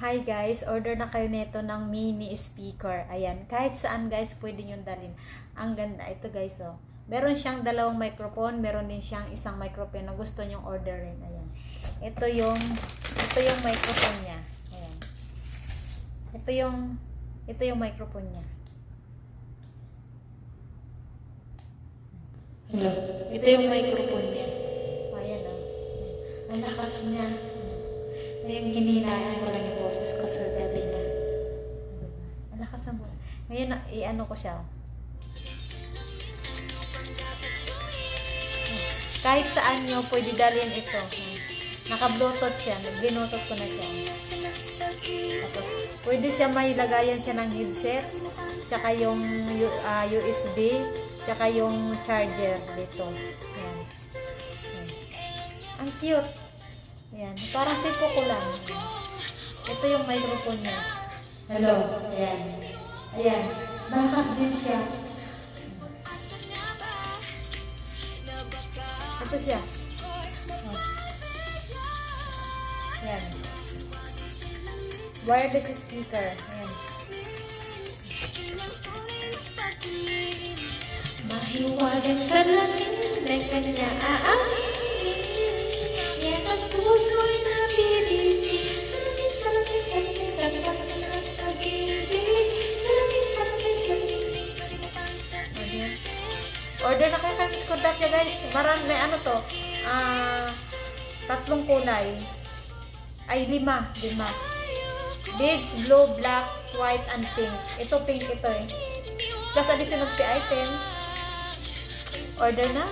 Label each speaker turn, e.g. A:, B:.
A: Hi guys, order na kayo nito ng mini speaker. Ayan, kahit saan guys pwede nyo dalhin. Ang ganda. Ito guys, oh. Meron siyang dalawang microphone, meron din siyang isang microphone na gusto nyong orderin. Ayan. Ito yung microphone niya. Ayan. Ito yung microphone niya. Hello. Ito yung microphone niya. Ayan, oh. Ang lakas niya. Ngayon, hininaan ko lang yung boses ko sa gabi na. Ang lakas ng boses. Ngayon, i-ano ko siya. Kahit saan nyo, pwede dalhin ito. Naka-bluetooth siya. Nag-bluetooth ko na siya. Tapos, pwede siya may lagayan siya ng headset. Tsaka yung USB. Tsaka yung charger dito. Ayan. Ayan. Ang cute. Ayan, parang sipo ko lang. Ito yung microphone niya. Hello. Ayan. Ayan. Malakas din siya. Ito siya. Ayan. Wireless speaker. Ayan. Mahiwaga sa langit na kanya aangin. Yan ang puso'y napilit. Salamin, kagpasan at pag-ibig. Salamin. Order na kayo kay Miss Kodak guys. Marami, ano to? 3 kulay. Ay, 5. Beads, blue, black, white, and pink. Ito pink ito eh. Plus additional items. Order na.